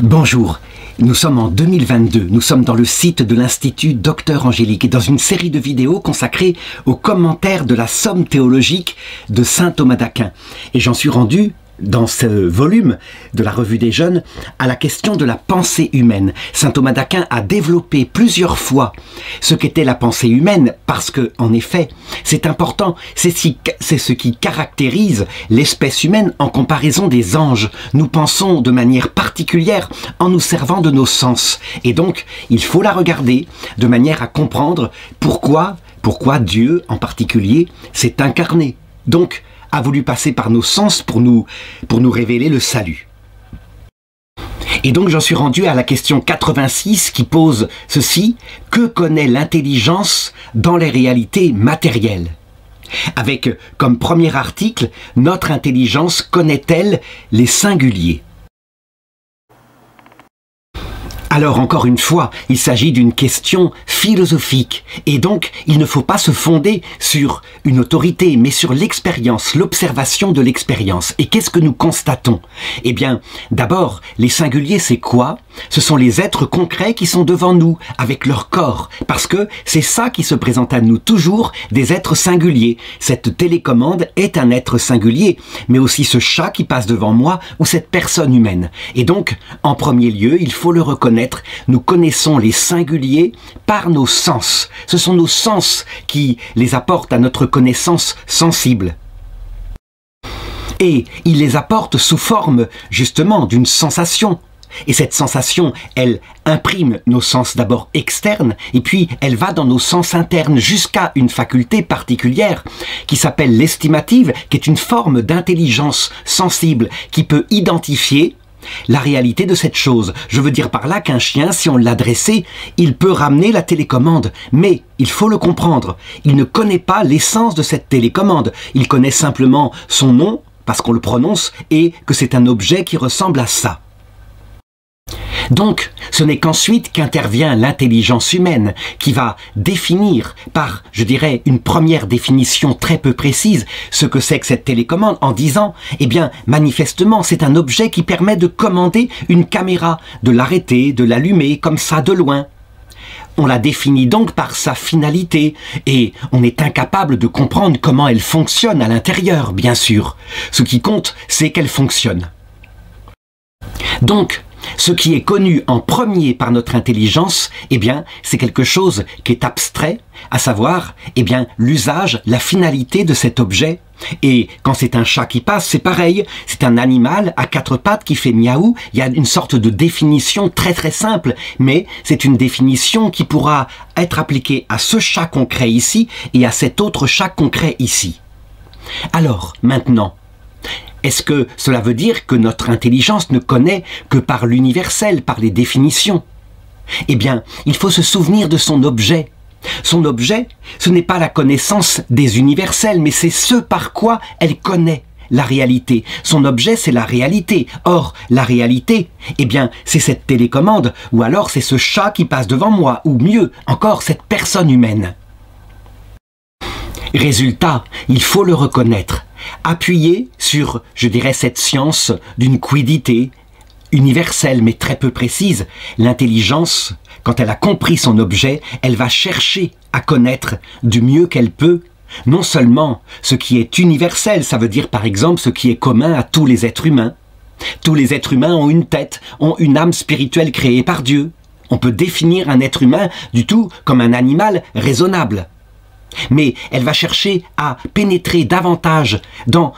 Bonjour, nous sommes en 2022, nous sommes dans le site de l'Institut Docteur Angélique et dans une série de vidéos consacrées aux commentaires de la Somme théologique de saint Thomas d'Aquin. Et j'en suis rendu, dans ce volume de la Revue des Jeunes, à la question de la pensée humaine. Saint Thomas d'Aquin a développé plusieurs fois ce qu'était la pensée humaine, parce que, en effet, c'est important, c'est ce qui caractérise l'espèce humaine en comparaison des anges. Nous pensons de manière particulière en nous servant de nos sens. Et donc, il faut la regarder de manière à comprendre pourquoi Dieu, en particulier, s'est incarné. Donc, a voulu passer par nos sens pour nous révéler le salut. Et donc j'en suis rendu à la question 86 qui pose ceci: que connaît l'intelligence dans les réalités matérielles? Avec comme premier article, notre intelligence connaît-elle les singuliers? Alors encore une fois, il s'agit d'une question philosophique et donc il ne faut pas se fonder sur une autorité mais sur l'expérience, l'observation de l'expérience. Et qu'est-ce que nous constatons? Eh bien, d'abord, les singuliers, c'est quoi? Ce sont les êtres concrets qui sont devant nous avec leur corps, parce que c'est ça qui se présente à nous toujours, des êtres singuliers. Cette télécommande est un être singulier, mais aussi ce chat qui passe devant moi ou cette personne humaine. Et donc, en premier lieu, il faut le reconnaître, nous connaissons les singuliers par nos sens. Ce sont nos sens qui les apportent à notre connaissance sensible. Et ils les apportent sous forme, justement, d'une sensation. Et cette sensation, elle imprime nos sens d'abord externes, et puis elle va dans nos sens internes jusqu'à une faculté particulière qui s'appelle l'estimative, qui est une forme d'intelligence sensible qui peut identifier la réalité de cette chose. Je veux dire par là qu'un chien, si on l'a dressé, il peut ramener la télécommande, mais il faut le comprendre. Il ne connaît pas l'essence de cette télécommande. Il connaît simplement son nom, parce qu'on le prononce, et que c'est un objet qui ressemble à ça. Donc, ce n'est qu'ensuite qu'intervient l'intelligence humaine qui va définir par, je dirais, une première définition très peu précise ce que c'est que cette télécommande en disant, eh bien, manifestement, c'est un objet qui permet de commander une caméra, de l'arrêter, de l'allumer comme ça de loin. On la définit donc par sa finalité et on est incapable de comprendre comment elle fonctionne à l'intérieur, bien sûr. Ce qui compte, c'est qu'elle fonctionne. Donc, ce qui est connu en premier par notre intelligence, eh bien, c'est quelque chose qui est abstrait, à savoir, eh bien, l'usage, la finalité de cet objet. Et quand c'est un chat qui passe, c'est pareil, c'est un animal à quatre pattes qui fait miaou, il y a une sorte de définition très très simple, mais c'est une définition qui pourra être appliquée à ce chat concret ici et à cet autre chat concret ici. Alors, maintenant, est-ce que cela veut dire que notre intelligence ne connaît que par l'universel, par les définitions? Eh bien, il faut se souvenir de son objet. Son objet, ce n'est pas la connaissance des universels, mais c'est ce par quoi elle connaît la réalité. Son objet, c'est la réalité. Or, la réalité, eh bien, c'est cette télécommande, ou alors c'est ce chat qui passe devant moi, ou mieux encore, cette personne humaine. Résultat, il faut le reconnaître. Appuyé sur, je dirais, cette science d'une quiddité universelle mais très peu précise, l'intelligence, quand elle a compris son objet, elle va chercher à connaître du mieux qu'elle peut, non seulement ce qui est universel, ça veut dire par exemple ce qui est commun à tous les êtres humains. Tous les êtres humains ont une tête, ont une âme spirituelle créée par Dieu. On peut définir un être humain du tout comme un animal raisonnable. Mais elle va chercher à pénétrer davantage dans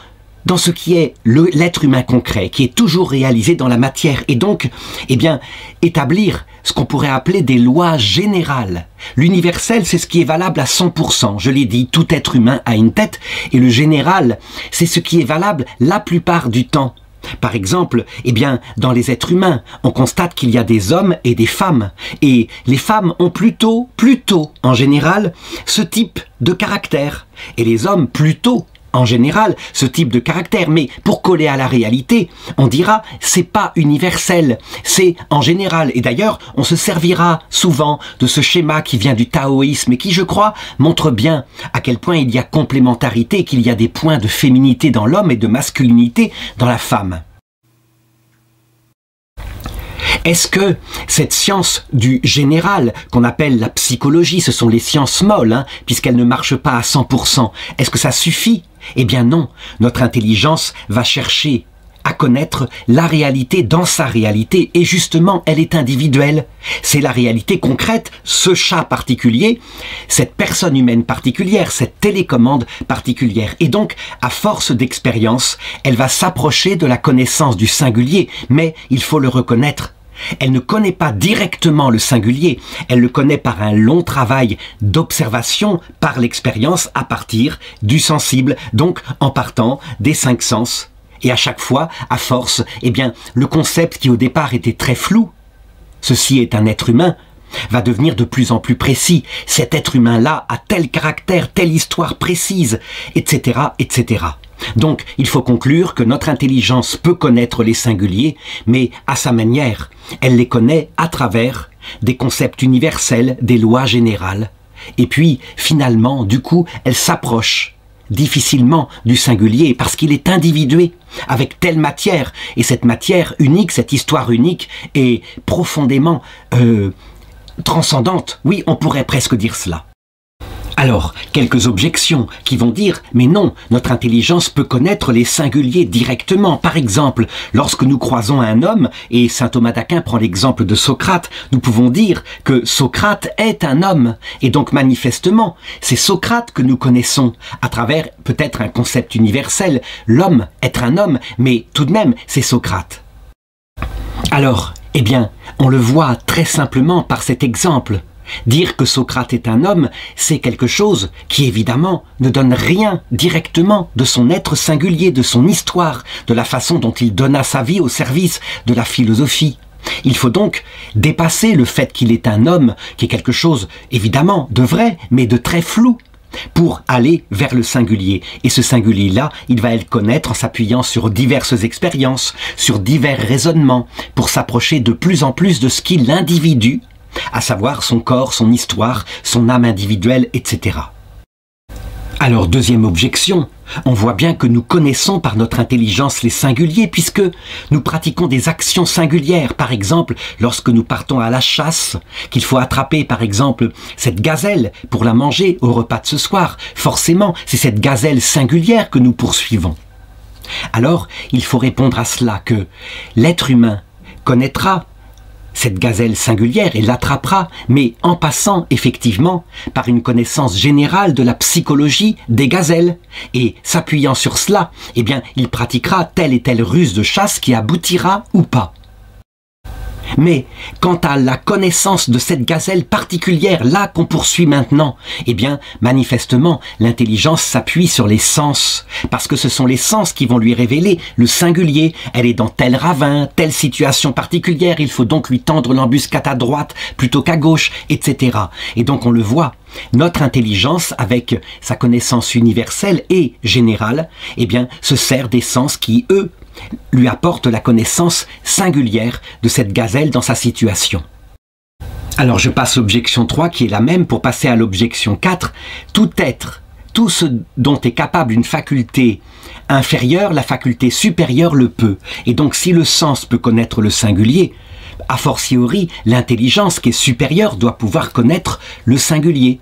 ce qui est l'être humain concret, qui est toujours réalisé dans la matière, et donc, eh bien, établir ce qu'on pourrait appeler des lois générales. L'universel, c'est ce qui est valable à 100%. Je l'ai dit, tout être humain a une tête, et le général, c'est ce qui est valable la plupart du temps. Par exemple, eh bien, dans les êtres humains, on constate qu'il y a des hommes et des femmes. Et les femmes ont plutôt, en général, ce type de caractère. Et les hommes, plutôt, en général, ce type de caractère. Mais pour coller à la réalité, on dira, c'est pas universel, c'est en général. Et d'ailleurs, on se servira souvent de ce schéma qui vient du taoïsme et qui, je crois, montre bien à quel point il y a complémentarité, qu'il y a des points de féminité dans l'homme et de masculinité dans la femme. Est-ce que cette science du général, qu'on appelle la psychologie, ce sont les sciences molles, hein, puisqu'elles ne marchent pas à 100%, est-ce que ça suffit? Eh bien non, notre intelligence va chercher à connaître la réalité dans sa réalité, et justement, elle est individuelle. C'est la réalité concrète, ce chat particulier, cette personne humaine particulière, cette télécommande particulière. Et donc, à force d'expérience, elle va s'approcher de la connaissance du singulier, mais il faut le reconnaître. Elle ne connaît pas directement le singulier, elle le connaît par un long travail d'observation, par l'expérience, à partir du sensible, donc en partant des 5 sens. Et à chaque fois, à force, eh bien, le concept qui au départ était très flou, ceci est un être humain, va devenir de plus en plus précis. Cet être humain-là a tel caractère, telle histoire précise, etc., etc. Donc, il faut conclure que notre intelligence peut connaître les singuliers, mais à sa manière. Elle les connaît à travers des concepts universels, des lois générales. Et puis, finalement, du coup, elle s'approche difficilement du singulier parce qu'il est individué avec telle matière, et cette matière unique, cette histoire unique est profondément transcendante. Oui, on pourrait presque dire cela. Alors, quelques objections qui vont dire « Mais non, notre intelligence peut connaître les singuliers directement. » Par exemple, lorsque nous croisons un homme, et saint Thomas d'Aquin prend l'exemple de Socrate, nous pouvons dire que Socrate est un homme. Et donc, manifestement, c'est Socrate que nous connaissons à travers peut-être un concept universel. L'homme, être un homme, mais tout de même, c'est Socrate. Alors, eh bien, on le voit très simplement par cet exemple. Dire que Socrate est un homme, c'est quelque chose qui évidemment ne donne rien directement de son être singulier, de son histoire, de la façon dont il donna sa vie au service de la philosophie. Il faut donc dépasser le fait qu'il est un homme, qui est quelque chose évidemment de vrai, mais de très flou, pour aller vers le singulier. Et ce singulier-là, il va le connaître en s'appuyant sur diverses expériences, sur divers raisonnements, pour s'approcher de plus en plus de ce qu'est l'individu, à savoir son corps, son histoire, son âme individuelle, etc. Alors, deuxième objection, on voit bien que nous connaissons par notre intelligence les singuliers puisque nous pratiquons des actions singulières. Par exemple, lorsque nous partons à la chasse, qu'il faut attraper par exemple cette gazelle pour la manger au repas de ce soir, forcément, c'est cette gazelle singulière que nous poursuivons. Alors, il faut répondre à cela que l'être humain connaîtra cette gazelle singulière et l'attrapera, mais en passant effectivement par une connaissance générale de la psychologie des gazelles. Et s'appuyant sur cela, eh bien, il pratiquera telle et telle ruse de chasse qui aboutira ou pas. Mais quant à la connaissance de cette gazelle particulière, là qu'on poursuit maintenant, eh bien, manifestement, l'intelligence s'appuie sur les sens, parce que ce sont les sens qui vont lui révéler le singulier. Elle est dans tel ravin, telle situation particulière, il faut donc lui tendre l'embuscade à droite plutôt qu'à gauche, etc. Et donc on le voit, notre intelligence, avec sa connaissance universelle et générale, eh bien, se sert des sens qui, eux, lui apporte la connaissance singulière de cette gazelle dans sa situation. Alors je passe l'objection 3 qui est la même pour passer à l'objection 4. Tout être, tout ce dont est capable une faculté inférieure, la faculté supérieure le peut. Et donc si le sens peut connaître le singulier, a fortiori l'intelligence qui est supérieure doit pouvoir connaître le singulier.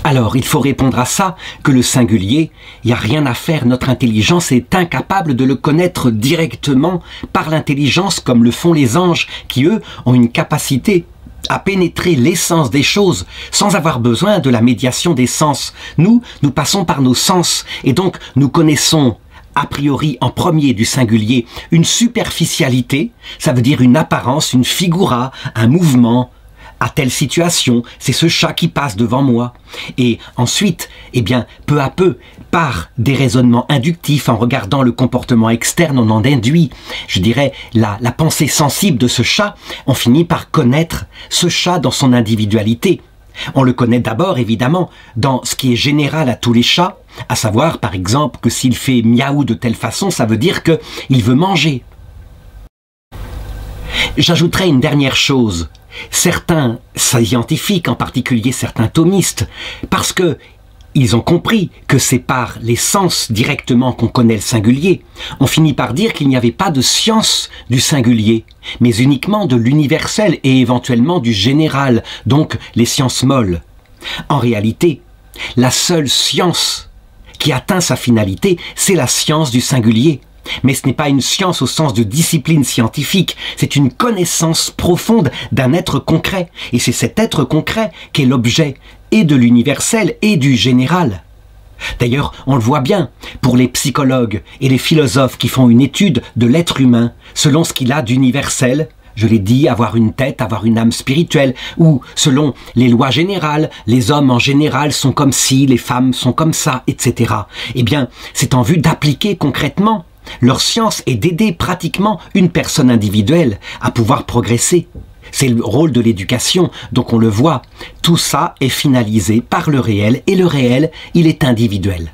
Alors, il faut répondre à ça, que le singulier, il n'y a rien à faire, notre intelligence est incapable de le connaître directement par l'intelligence comme le font les anges, qui eux ont une capacité à pénétrer l'essence des choses sans avoir besoin de la médiation des sens. Nous passons par nos sens et donc nous connaissons a priori en premier du singulier une superficialité, ça veut dire une apparence, une figura, un mouvement, à telle situation, c'est ce chat qui passe devant moi. Et ensuite, eh bien, peu à peu, par des raisonnements inductifs, en regardant le comportement externe, on en induit, je dirais, la pensée sensible de ce chat, on finit par connaître ce chat dans son individualité. On le connaît d'abord, évidemment, dans ce qui est général à tous les chats, à savoir, par exemple, que s'il fait miaou de telle façon, ça veut dire qu'il veut manger. J'ajouterai une dernière chose. Certains scientifiques, en particulier certains thomistes, parce que ils ont compris que c'est par les sens directement qu'on connaît le singulier. On finit par dire qu'il n'y avait pas de science du singulier, mais uniquement de l'universel et éventuellement du général, donc les sciences molles. En réalité, la seule science qui atteint sa finalité, c'est la science du singulier. Mais ce n'est pas une science au sens de discipline scientifique, c'est une connaissance profonde d'un être concret. Et c'est cet être concret qui est l'objet et de l'universel et du général. D'ailleurs, on le voit bien pour les psychologues et les philosophes qui font une étude de l'être humain selon ce qu'il a d'universel. Je l'ai dit, avoir une tête, avoir une âme spirituelle, ou selon les lois générales, les hommes en général sont comme ci, les femmes sont comme ça, etc. Eh bien, c'est en vue d'appliquer concrètement leur science et d'aider pratiquement une personne individuelle à pouvoir progresser. C'est le rôle de l'éducation, donc on le voit, tout ça est finalisé par le réel, et le réel, il est individuel.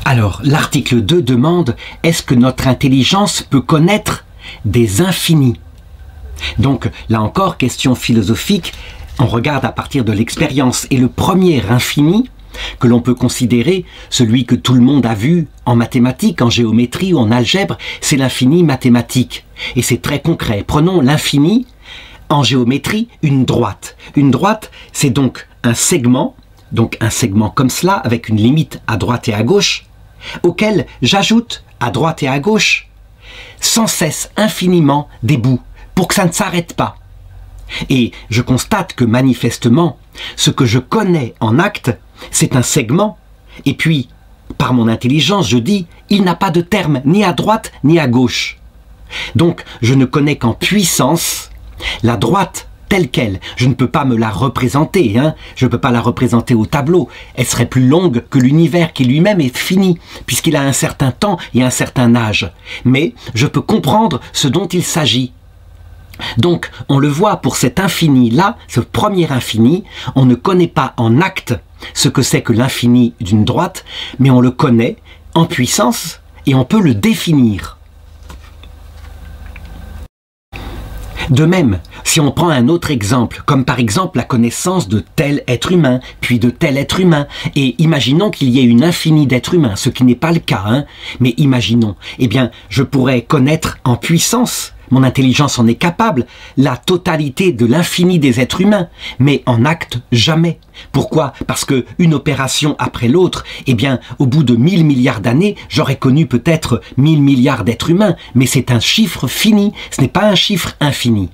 Alors, l'article 2 demande, est-ce que notre intelligence peut connaître des infinis? Donc, là encore, question philosophique, on regarde à partir de l'expérience, et le premier infini que l'on peut considérer, celui que tout le monde a vu en mathématiques, en géométrie ou en algèbre, c'est l'infini mathématique. Et c'est très concret. Prenons l'infini, en géométrie, une droite. Une droite, c'est donc un segment comme cela, avec une limite à droite et à gauche, auquel j'ajoute à droite et à gauche, sans cesse, infiniment, des bouts, pour que ça ne s'arrête pas. Et je constate que manifestement, ce que je connais en acte, c'est un segment, et puis, par mon intelligence, je dis, il n'a pas de terme, ni à droite, ni à gauche. Donc, je ne connais qu'en puissance la droite telle qu'elle. Je ne peux pas me la représenter, je ne peux pas la représenter au tableau. Elle serait plus longue que l'univers qui lui-même est fini, puisqu'il a un certain temps et un certain âge. Mais je peux comprendre ce dont il s'agit. Donc, on le voit pour cet infini-là, ce premier infini, on ne connaît pas en acte ce que c'est que l'infini d'une droite, mais on le connaît en puissance et on peut le définir. De même, si on prend un autre exemple, comme par exemple la connaissance de tel être humain, puis de tel être humain, et imaginons qu'il y ait une infinie d'êtres humains, ce qui n'est pas le cas, mais imaginons, eh bien, je pourrais connaître en puissance, mon intelligence en est capable, la totalité de l'infini des êtres humains, mais en acte, jamais. Pourquoi? Parce que une opération après l'autre, eh bien, au bout de 1000 milliards d'années, j'aurais connu peut-être 1000 milliards d'êtres humains, mais c'est un chiffre fini, ce n'est pas un chiffre infini.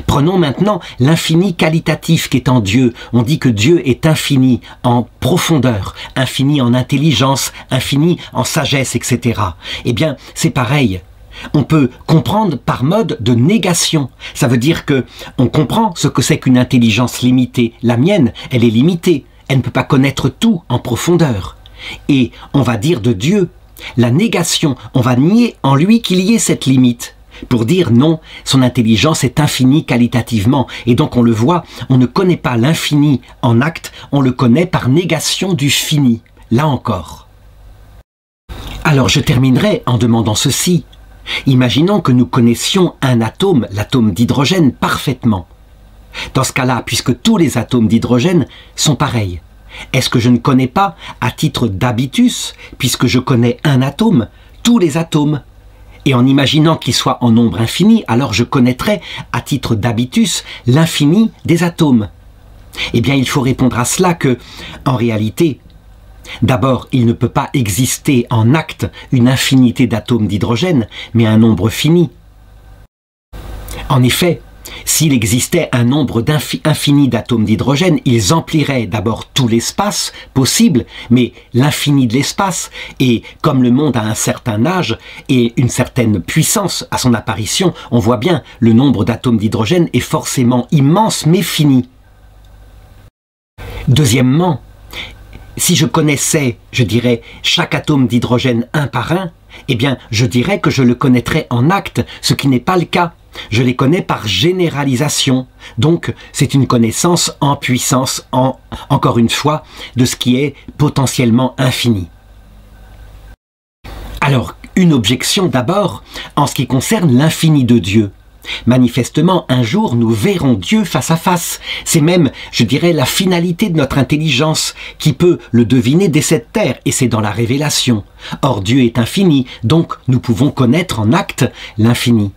Prenons maintenant l'infini qualitatif qui est en Dieu. On dit que Dieu est infini en profondeur, infini en intelligence, infini en sagesse, etc. Eh bien, c'est pareil. On peut comprendre par mode de négation. Ça veut dire que on comprend ce que c'est qu'une intelligence limitée. La mienne, elle est limitée. Elle ne peut pas connaître tout en profondeur. Et on va dire de Dieu, la négation, on va nier en lui qu'il y ait cette limite. Pour dire non, son intelligence est infinie qualitativement. Et donc on le voit, on ne connaît pas l'infini en acte, on le connaît par négation du fini. Là encore. Alors je terminerai en demandant ceci. Imaginons que nous connaissions un atome, l'atome d'hydrogène, parfaitement. Dans ce cas-là, puisque tous les atomes d'hydrogène sont pareils, est-ce que je ne connais pas, à titre d'habitus, puisque je connais un atome, tous les atomes? Et en imaginant qu'ils soient en nombre infini, alors je connaîtrais, à titre d'habitus, l'infini des atomes. Eh bien, il faut répondre à cela que, en réalité, d'abord, il ne peut pas exister en acte une infinité d'atomes d'hydrogène, mais un nombre fini. En effet, s'il existait un nombre infini d'atomes d'hydrogène, ils empliraient d'abord tout l'espace possible, mais l'infini de l'espace, et comme le monde a un certain âge et une certaine puissance à son apparition, on voit bien, le nombre d'atomes d'hydrogène est forcément immense, mais fini. Deuxièmement, si je connaissais, je dirais, chaque atome d'hydrogène un par un, eh bien, je dirais que je le connaîtrais en acte, ce qui n'est pas le cas. Je les connais par généralisation. Donc, c'est une connaissance en puissance, encore une fois, de ce qui est potentiellement infini. Alors, une objection d'abord, en ce qui concerne l'infini de Dieu. Manifestement, un jour, nous verrons Dieu face à face. C'est même, je dirais, la finalité de notre intelligence, qui peut le deviner dès cette terre, et c'est dans la révélation. Or, Dieu est infini, donc nous pouvons connaître en acte l'infini.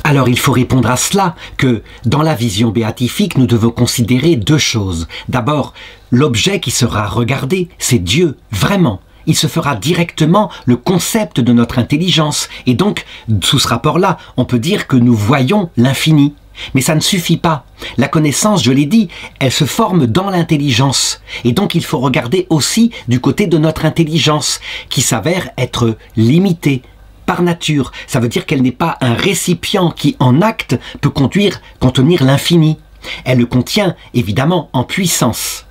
Alors il faut répondre à cela que dans la vision béatifique, nous devons considérer deux choses. D'abord, l'objet qui sera regardé, c'est Dieu, vraiment. Il se fera directement le concept de notre intelligence. Et donc, sous ce rapport-là, on peut dire que nous voyons l'infini. Mais ça ne suffit pas. La connaissance, je l'ai dit, elle se forme dans l'intelligence. Et donc il faut regarder aussi du côté de notre intelligence, qui s'avère être limitée par nature. Ça veut dire qu'elle n'est pas un récipient qui, en acte, peut contenir l'infini. Elle le contient, évidemment, en puissance.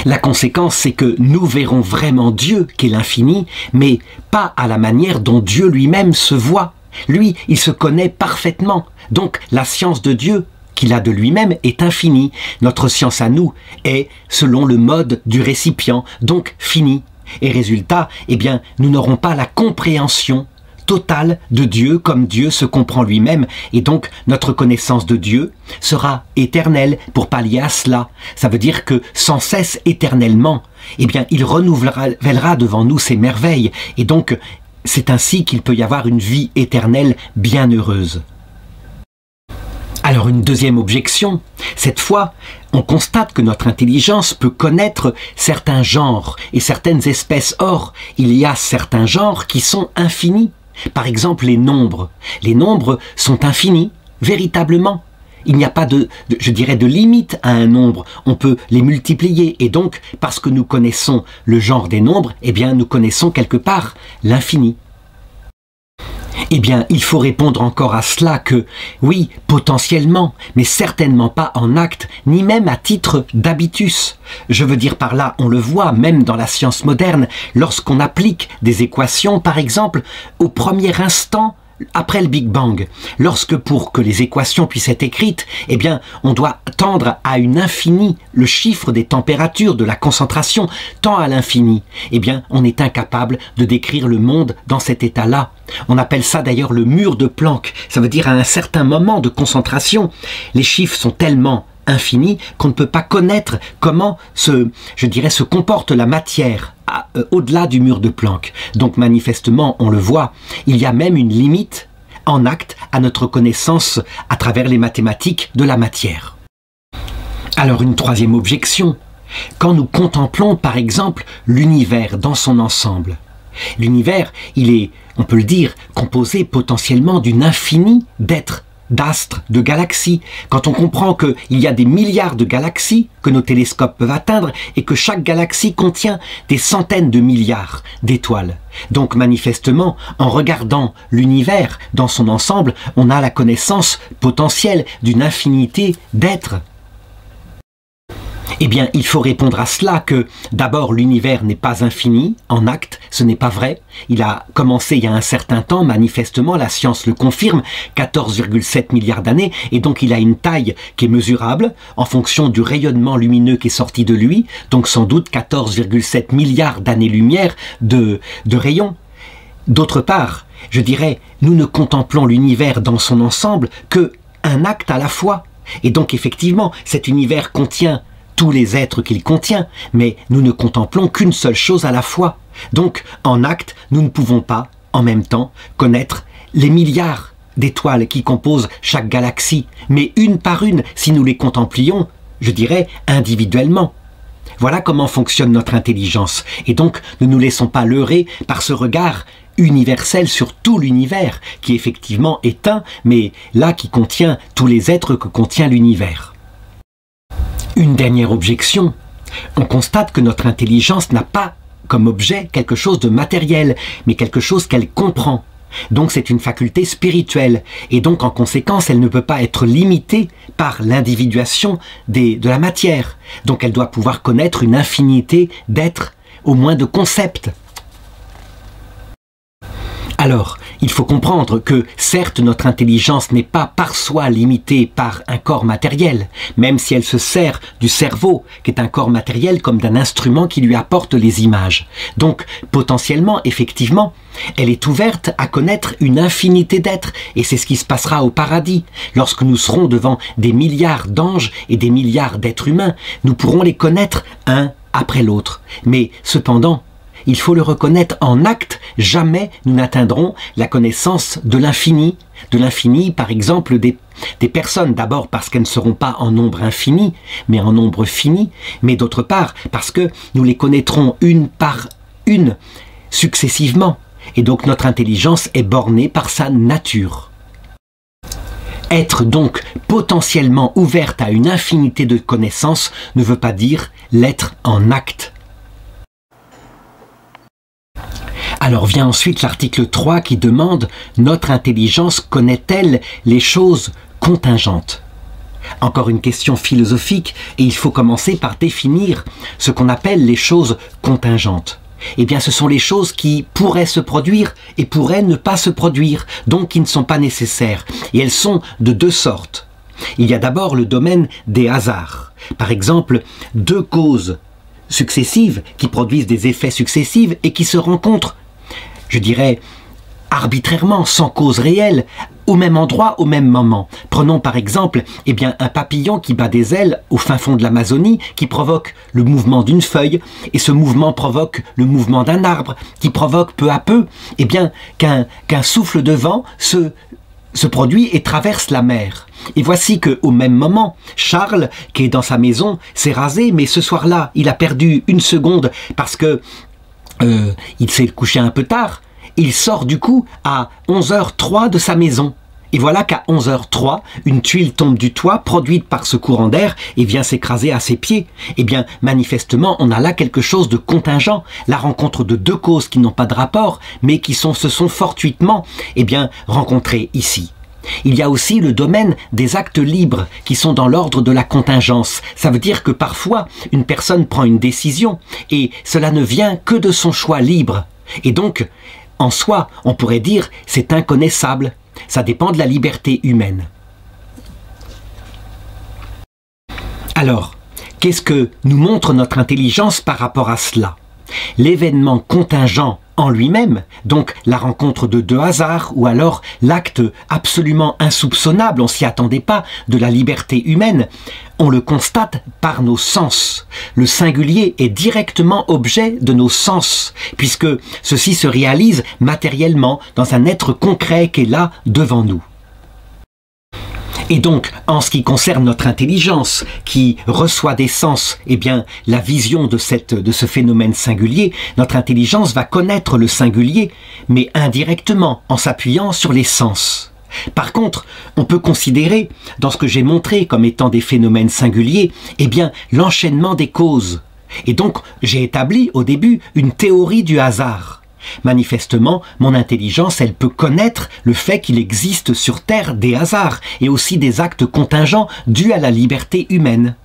La conséquence, c'est que nous verrons vraiment Dieu, qui est l'infini, mais pas à la manière dont Dieu lui-même se voit. Lui, il se connaît parfaitement. Donc, la science de Dieu, qu'il a de lui-même, est infinie. Notre science à nous est selon le mode du récipient, donc finie. Et résultat, eh bien, nous n'aurons pas la compréhension totale de Dieu comme Dieu se comprend lui-même. Et donc, notre connaissance de Dieu sera éternelle pour pallier à cela. Ça veut dire que sans cesse, éternellement, eh bien, il renouvellera devant nous ses merveilles. Et donc, c'est ainsi qu'il peut y avoir une vie éternelle bien heureuse. Alors une deuxième objection, cette fois, on constate que notre intelligence peut connaître certains genres et certaines espèces. Or, il y a certains genres qui sont infinis. Par exemple, les nombres. Les nombres sont infinis, véritablement. Il n'y a pas de limite à un nombre. On peut les multiplier. Et donc, parce que nous connaissons le genre des nombres, eh bien, nous connaissons quelque part l'infini. Eh bien, il faut répondre encore à cela que, oui, potentiellement, mais certainement pas en acte, ni même à titre d'habitus. Je veux dire par là, on le voit même dans la science moderne, lorsqu'on applique des équations, par exemple, au premier instant après le Big Bang, lorsque pour que les équations puissent être écrites, eh bien, on doit tendre à une infinie, le chiffre des températures, de la concentration, tend à l'infini, eh bien, on est incapable de décrire le monde dans cet état-là. On appelle ça d'ailleurs le mur de Planck. Ça veut dire à un certain moment de concentration, les chiffres sont tellement infinis qu'on ne peut pas connaître comment se comporte la matière au-delà du mur de Planck. Donc manifestement, on le voit, il y a même une limite en acte à notre connaissance à travers les mathématiques de la matière. Alors une troisième objection, quand nous contemplons par exemple l'univers dans son ensemble. L'univers, il est, on peut le dire, composé potentiellement d'une infinie d'êtres, d'astres, de galaxies. Quand on comprend qu'il y a des milliards de galaxies que nos télescopes peuvent atteindre et que chaque galaxie contient des centaines de milliards d'étoiles. Donc manifestement, en regardant l'univers dans son ensemble, on a la connaissance potentielle d'une infinité d'êtres. Eh bien, il faut répondre à cela que, d'abord, l'univers n'est pas infini, en acte, ce n'est pas vrai. Il a commencé il y a un certain temps, manifestement, la science le confirme, 14,7 milliards d'années, et donc il a une taille qui est mesurable, en fonction du rayonnement lumineux qui est sorti de lui, donc sans doute 14,7 milliards d'années-lumière de rayons. D'autre part, je dirais, nous ne contemplons l'univers dans son ensemble que un acte à la fois. Et donc, effectivement, cet univers contient tous les êtres qu'il contient, mais nous ne contemplons qu'une seule chose à la fois. Donc, en acte, nous ne pouvons pas, en même temps, connaître les milliards d'étoiles qui composent chaque galaxie, mais une par une, si nous les contemplions, je dirais, individuellement. Voilà comment fonctionne notre intelligence. Et donc, ne nous laissons pas leurrer par ce regard universel sur tout l'univers, qui effectivement est un, mais là qui contient tous les êtres que contient l'univers. Une dernière objection, on constate que notre intelligence n'a pas comme objet quelque chose de matériel, mais quelque chose qu'elle comprend. Donc c'est une faculté spirituelle, et donc en conséquence elle ne peut pas être limitée par l'individuation de la matière. Donc elle doit pouvoir connaître une infinité d'êtres, au moins de concepts. Alors, il faut comprendre que, certes, notre intelligence n'est pas par soi limitée par un corps matériel, même si elle se sert du cerveau, qui est un corps matériel, comme d'un instrument qui lui apporte les images. Donc, potentiellement, effectivement, elle est ouverte à connaître une infinité d'êtres, et c'est ce qui se passera au paradis. Lorsque nous serons devant des milliards d'anges et des milliards d'êtres humains, nous pourrons les connaître un après l'autre. Mais, cependant, il faut le reconnaître en acte, jamais nous n'atteindrons la connaissance de l'infini. De l'infini, par exemple, des personnes, d'abord parce qu'elles ne seront pas en nombre infini, mais en nombre fini, mais d'autre part parce que nous les connaîtrons une par une, successivement. Et donc notre intelligence est bornée par sa nature. Être donc potentiellement ouverte à une infinité de connaissances ne veut pas dire l'être en acte. Alors vient ensuite l'article 3 qui demande « Notre intelligence connaît-elle les choses contingentes ?» Encore une question philosophique, et il faut commencer par définir ce qu'on appelle les choses contingentes. Eh bien, ce sont les choses qui pourraient se produire et pourraient ne pas se produire, donc qui ne sont pas nécessaires. Et elles sont de deux sortes. Il y a d'abord le domaine des hasards. Par exemple, deux causes successives qui produisent des effets successifs et qui se rencontrent, je dirais, arbitrairement, sans cause réelle, au même endroit, au même moment. Prenons par exemple eh bien, un papillon qui bat des ailes au fin fond de l'Amazonie, qui provoque le mouvement d'une feuille, et ce mouvement provoque le mouvement d'un arbre, qui provoque peu à peu eh bien, qu'un souffle de vent se produit et traverse la mer. Et voici qu'au même moment, Charles, qui est dans sa maison, s'est rasé, mais ce soir-là, il a perdu une seconde parce que il s'est couché un peu tard. Il sort du coup à 11h03 de sa maison. Et voilà qu'à 11h03, une tuile tombe du toit, produite par ce courant d'air, et vient s'écraser à ses pieds. Eh bien, manifestement, on a là quelque chose de contingent, la rencontre de deux causes qui n'ont pas de rapport, mais qui se sont fortuitement eh bien, rencontrées ici. Il y a aussi le domaine des actes libres qui sont dans l'ordre de la contingence. Ça veut dire que parfois, une personne prend une décision et cela ne vient que de son choix libre. Et donc, en soi, on pourrait dire c'est inconnaissable. Ça dépend de la liberté humaine. Alors, qu'est-ce que nous montre notre intelligence par rapport à cela? L'événement contingent en lui-même, donc la rencontre de deux hasards, ou alors l'acte absolument insoupçonnable, on s'y attendait pas, de la liberté humaine, on le constate par nos sens. Le singulier est directement objet de nos sens, puisque ceci se réalise matériellement dans un être concret qui est là devant nous. Et donc, en ce qui concerne notre intelligence, qui reçoit des sens, eh bien, la vision de ce phénomène singulier, notre intelligence va connaître le singulier, mais indirectement, en s'appuyant sur les sens. Par contre, on peut considérer, dans ce que j'ai montré comme étant des phénomènes singuliers, eh bien, l'enchaînement des causes. Et donc, j'ai établi au début une théorie du hasard. Manifestement, mon intelligence, elle peut connaître le fait qu'il existe sur Terre des hasards et aussi des actes contingents dus à la liberté humaine.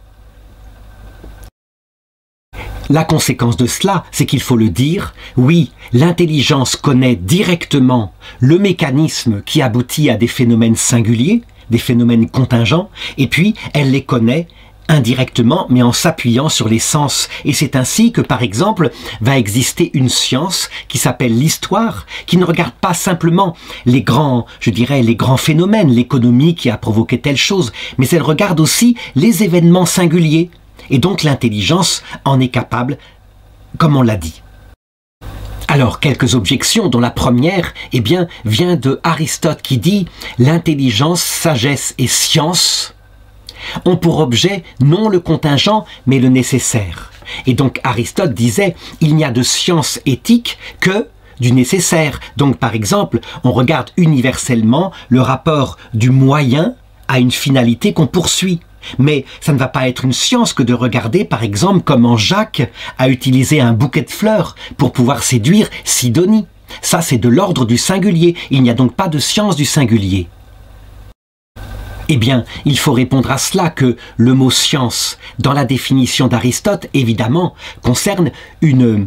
La conséquence de cela, c'est qu'il faut le dire, oui, l'intelligence connaît directement le mécanisme qui aboutit à des phénomènes singuliers, des phénomènes contingents, et puis elle les connaît indirectement, mais en s'appuyant sur les sens. Et c'est ainsi que, par exemple, va exister une science qui s'appelle l'histoire, qui ne regarde pas simplement les grands, je dirais, les grands phénomènes, l'économie qui a provoqué telle chose, mais elle regarde aussi les événements singuliers. Et donc l'intelligence en est capable, comme on l'a dit. Alors, quelques objections, dont la première, eh bien, vient de Aristote qui dit « L'intelligence, sagesse et science ont pour objet non le contingent, mais le nécessaire. » Et donc Aristote disait « Il n'y a de science éthique que du nécessaire. » Donc par exemple, on regarde universellement le rapport du moyen à une finalité qu'on poursuit. Mais ça ne va pas être une science que de regarder, par exemple, comment Jacques a utilisé un bouquet de fleurs pour pouvoir séduire Sidonie. Ça, c'est de l'ordre du singulier. Il n'y a donc pas de science du singulier. Eh bien, il faut répondre à cela que le mot science, dans la définition d'Aristote, évidemment, concerne une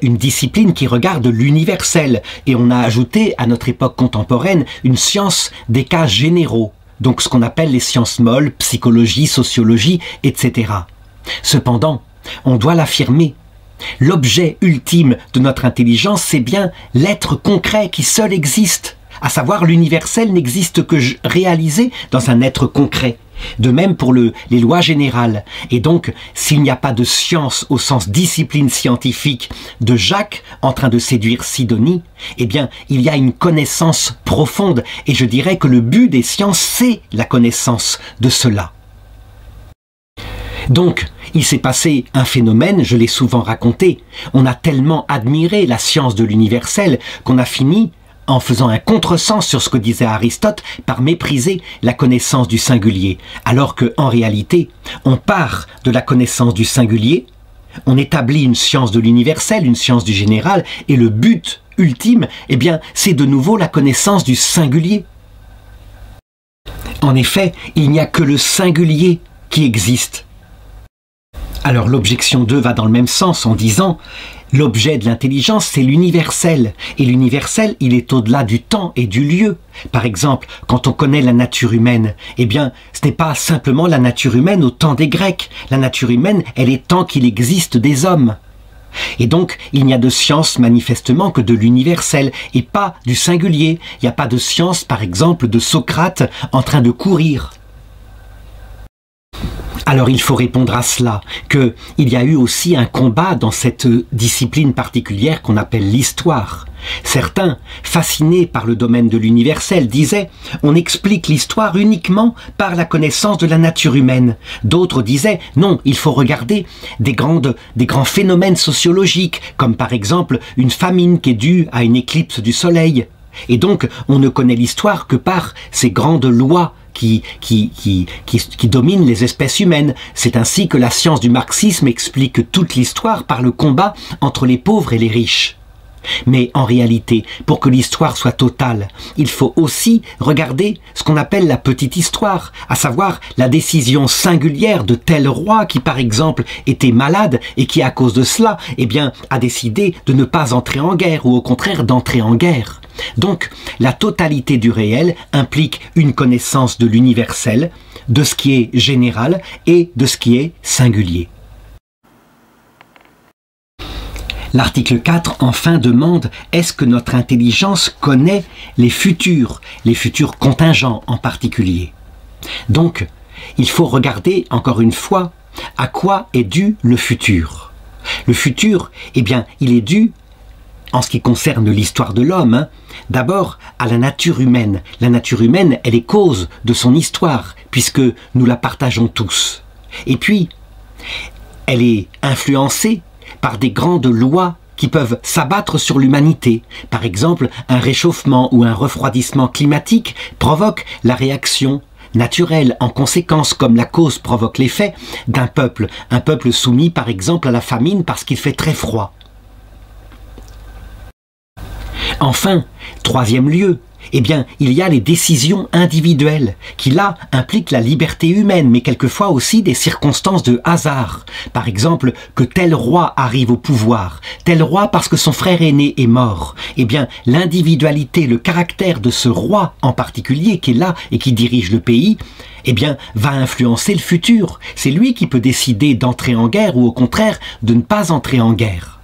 discipline qui regarde l'universel. Et on a ajouté, à notre époque contemporaine, une science des cas généraux. Donc ce qu'on appelle les sciences molles, psychologie, sociologie, etc. Cependant, on doit l'affirmer. L'objet ultime de notre intelligence, c'est bien l'être concret qui seul existe. À savoir, l'universel n'existe que réalisé dans un être concret. De même pour les lois générales. Et donc, s'il n'y a pas de science au sens discipline scientifique de Jacques en train de séduire Sidonie, eh bien, il y a une connaissance profonde. Et je dirais que le but des sciences, c'est la connaissance de cela. Donc, il s'est passé un phénomène, je l'ai souvent raconté. On a tellement admiré la science de l'universel qu'on a fini en faisant un contresens sur ce que disait Aristote, par mépriser la connaissance du singulier. Alors que, en réalité, on part de la connaissance du singulier, on établit une science de l'universel, une science du général, et le but ultime, eh bien, c'est de nouveau la connaissance du singulier. En effet, il n'y a que le singulier qui existe. Alors l'objection 2 va dans le même sens en disant l'objet de l'intelligence, c'est l'universel. Et l'universel, il est au-delà du temps et du lieu. Par exemple, quand on connaît la nature humaine, eh bien, ce n'est pas simplement la nature humaine au temps des Grecs. La nature humaine, elle est tant qu'il existe des hommes. Et donc, il n'y a de science manifestement que de l'universel et pas du singulier. Il n'y a pas de science, par exemple, de Socrate en train de courir. Alors il faut répondre à cela, qu'il y a eu aussi un combat dans cette discipline particulière qu'on appelle l'histoire. Certains, fascinés par le domaine de l'universel, disaient « on explique l'histoire uniquement par la connaissance de la nature humaine ». D'autres disaient « non, il faut regarder des grands phénomènes sociologiques, comme par exemple une famine qui est due à une éclipse du soleil ». Et donc, on ne connaît l'histoire que par ces grandes lois qui dominent les espèces humaines. C'est ainsi que la science du marxisme explique toute l'histoire par le combat entre les pauvres et les riches. Mais en réalité, pour que l'histoire soit totale, il faut aussi regarder ce qu'on appelle la petite histoire, à savoir la décision singulière de tel roi qui, par exemple, était malade et qui, à cause de cela, eh bien, a décidé de ne pas entrer en guerre ou au contraire d'entrer en guerre. Donc, la totalité du réel implique une connaissance de l'universel, de ce qui est général et de ce qui est singulier. L'article 4, enfin, demande « Est-ce que notre intelligence connaît les futurs contingents en particulier ?» Donc, il faut regarder, encore une fois, à quoi est dû le futur. Le futur, eh bien, il est dû, en ce qui concerne l'histoire de l'homme, d'abord à la nature humaine. La nature humaine, elle est cause de son histoire, puisque nous la partageons tous. Et puis, elle est influencée par des grandes lois qui peuvent s'abattre sur l'humanité. Par exemple, un réchauffement ou un refroidissement climatique provoque la réaction naturelle en conséquence, comme la cause provoque l'effet d'un peuple. Un peuple soumis par exemple à la famine parce qu'il fait très froid. Enfin, troisième lieu, eh bien, il y a les décisions individuelles, qui là impliquent la liberté humaine, mais quelquefois aussi des circonstances de hasard. Par exemple, que tel roi arrive au pouvoir, tel roi parce que son frère aîné est mort. Eh bien, l'individualité, le caractère de ce roi en particulier, qui est là et qui dirige le pays, eh bien, va influencer le futur. C'est lui qui peut décider d'entrer en guerre ou au contraire de ne pas entrer en guerre.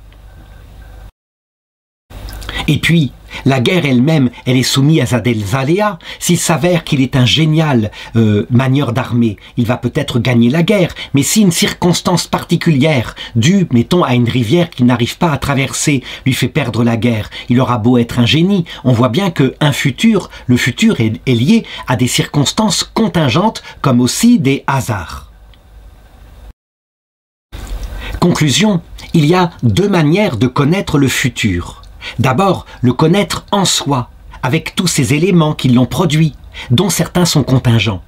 Et puis, la guerre elle-même, elle est soumise à des aléas. S'il s'avère qu'il est un génial manieur d'armée, il va peut-être gagner la guerre. Mais si une circonstance particulière, due, mettons, à une rivière qu'il n'arrive pas à traverser, lui fait perdre la guerre, il aura beau être un génie, on voit bien que le futur est lié à des circonstances contingentes, comme aussi des hasards. Conclusion, il y a deux manières de connaître le futur. D'abord, le connaître en soi, avec tous ces éléments qui l'ont produit, dont certains sont contingents.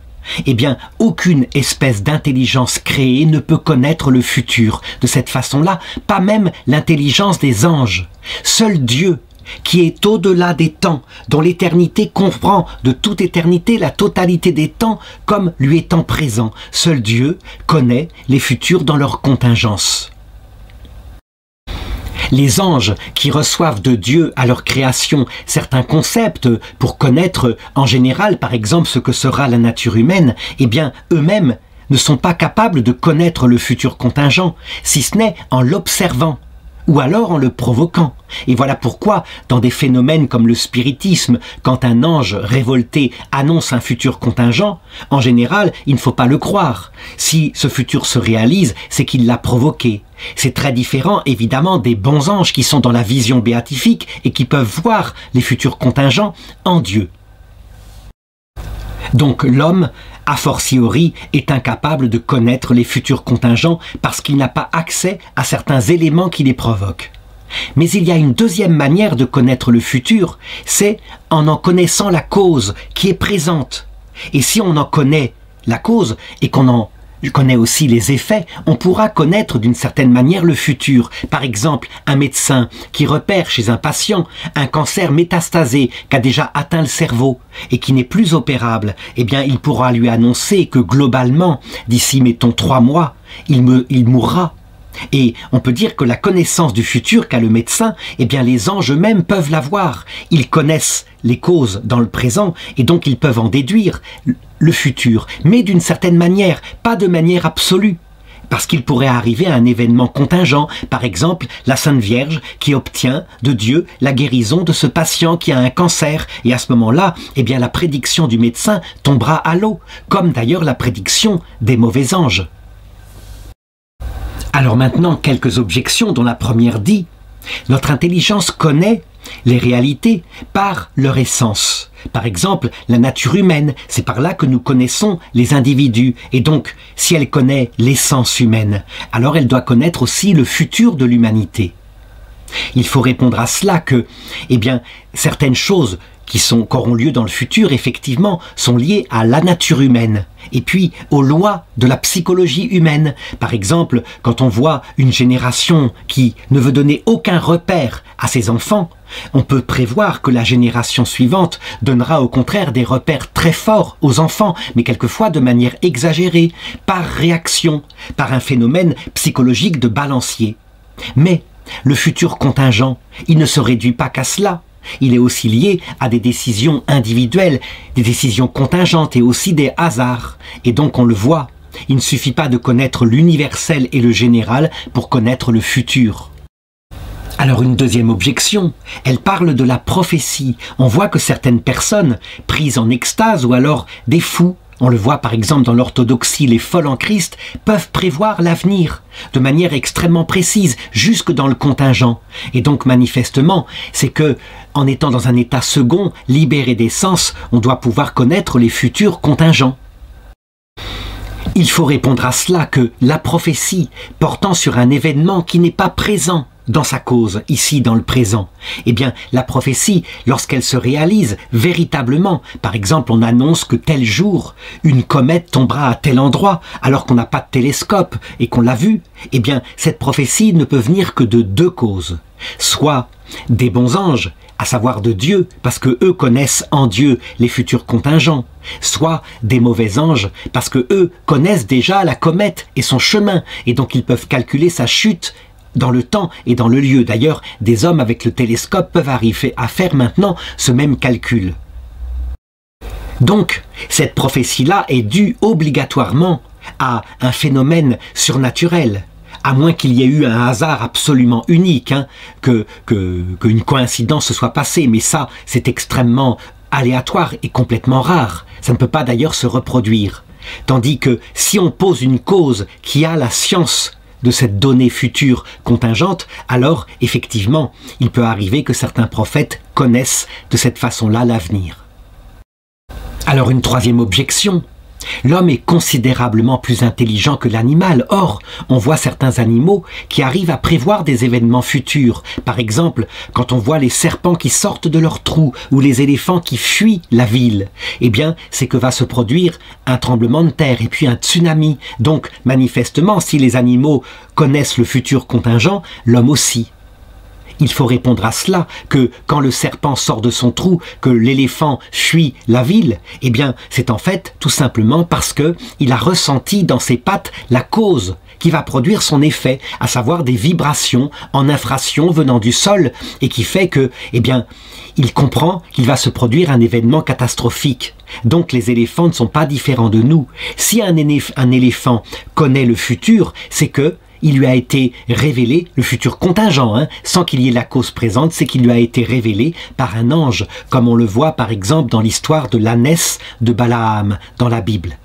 Eh bien, aucune espèce d'intelligence créée ne peut connaître le futur de cette façon-là, pas même l'intelligence des anges. Seul Dieu, qui est au-delà des temps, dont l'éternité comprend de toute éternité la totalité des temps comme lui étant présent. Seul Dieu connaît les futurs dans leur contingence. Les anges qui reçoivent de Dieu à leur création certains concepts pour connaître en général par exemple ce que sera la nature humaine, eh bien eux-mêmes ne sont pas capables de connaître le futur contingent, si ce n'est en l'observant, ou alors en le provoquant. Et voilà pourquoi, dans des phénomènes comme le spiritisme, quand un ange révolté annonce un futur contingent, en général, il ne faut pas le croire. Si ce futur se réalise, c'est qu'il l'a provoqué. C'est très différent, évidemment, des bons anges qui sont dans la vision béatifique et qui peuvent voir les futurs contingents en Dieu. Donc l'homme, a fortiori, est incapable de connaître les futurs contingents parce qu'il n'a pas accès à certains éléments qui les provoquent. Mais il y a une deuxième manière de connaître le futur, c'est en connaissant la cause qui est présente. Et si on en connaît la cause et qu'on en connaît aussi les effets, on pourra connaître d'une certaine manière le futur. Par exemple, un médecin qui repère chez un patient un cancer métastasé qui a déjà atteint le cerveau et qui n'est plus opérable, eh bien il pourra lui annoncer que globalement, d'ici mettons 3 mois, il mourra. Et on peut dire que la connaissance du futur qu'a le médecin, eh bien les anges eux-mêmes peuvent l'avoir. Ils connaissent les causes dans le présent et donc ils peuvent en déduire le futur, mais d'une certaine manière, pas de manière absolue. Parce qu'il pourrait arriver à un événement contingent, par exemple la Sainte Vierge qui obtient de Dieu la guérison de ce patient qui a un cancer. Et à ce moment-là, eh bien la prédiction du médecin tombera à l'eau, comme d'ailleurs la prédiction des mauvais anges. Alors maintenant, quelques objections dont la première dit « Notre intelligence connaît les réalités par leur essence. Par exemple, la nature humaine, c'est par là que nous connaissons les individus. Et donc, si elle connaît l'essence humaine, alors elle doit connaître aussi le futur de l'humanité. » Il faut répondre à cela que, eh bien, certaines choses qui auront lieu dans le futur, effectivement, sont liées à la nature humaine et puis aux lois de la psychologie humaine. Par exemple, quand on voit une génération qui ne veut donner aucun repère à ses enfants, on peut prévoir que la génération suivante donnera au contraire des repères très forts aux enfants, mais quelquefois de manière exagérée, par réaction, par un phénomène psychologique de balancier. Mais le futur contingent, il ne se réduit pas qu'à cela. Il est aussi lié à des décisions individuelles, des décisions contingentes et aussi des hasards. Et donc on le voit, il ne suffit pas de connaître l'universel et le général pour connaître le futur. Alors une deuxième objection, elle parle de la prophétie. On voit que certaines personnes, prises en extase ou alors des fous, on le voit par exemple dans l'orthodoxie, les folles en Christ peuvent prévoir l'avenir de manière extrêmement précise, jusque dans le contingent. Et donc manifestement, c'est que, en étant dans un état second, libéré des sens, on doit pouvoir connaître les futurs contingents. Il faut répondre à cela que la prophétie portant sur un événement qui n'est pas présent dans sa cause, ici dans le présent, eh bien la prophétie, lorsqu'elle se réalise véritablement, par exemple on annonce que tel jour, une comète tombera à tel endroit, alors qu'on n'a pas de télescope et qu'on l'a vu, eh bien cette prophétie ne peut venir que de 2 causes. Soit des bons anges, à savoir de Dieu, parce que eux connaissent en Dieu les futurs contingents, soit des mauvais anges, parce que eux connaissent déjà la comète et son chemin, et donc ils peuvent calculer sa chute dans le temps et dans le lieu. D'ailleurs, des hommes avec le télescope peuvent arriver à faire maintenant ce même calcul. Donc, cette prophétie-là est due obligatoirement à un phénomène surnaturel, à moins qu'il y ait eu un hasard absolument unique, qu'une coïncidence se soit passée, mais ça, c'est extrêmement aléatoire et complètement rare. Ça ne peut pas d'ailleurs se reproduire. Tandis que si on pose une cause qui a la science de cette donnée future contingente, alors effectivement, il peut arriver que certains prophètes connaissent de cette façon-là l'avenir. Alors une troisième objection, l'homme est considérablement plus intelligent que l'animal. Or, on voit certains animaux qui arrivent à prévoir des événements futurs. Par exemple, quand on voit les serpents qui sortent de leurs trous ou les éléphants qui fuient la ville, eh bien, c'est que va se produire un tremblement de terre et puis un tsunami. Donc, manifestement, si les animaux connaissent le futur contingent, l'homme aussi. il faut répondre à cela, que quand le serpent sort de son trou, que l'éléphant fuit la ville, eh bien, c'est en fait tout simplement parce que il a ressenti dans ses pattes la cause qui va produire son effet, à savoir des vibrations en infraction venant du sol, et qui fait que, eh bien, il comprend qu'il va se produire un événement catastrophique. Donc les éléphants ne sont pas différents de nous. Si un éléphant connaît le futur, c'est que il lui a été révélé, le futur contingent, sans qu'il y ait la cause présente, c'est qu'il lui a été révélé par un ange, comme on le voit par exemple dans l'histoire de l'ânesse de Balaam dans la Bible.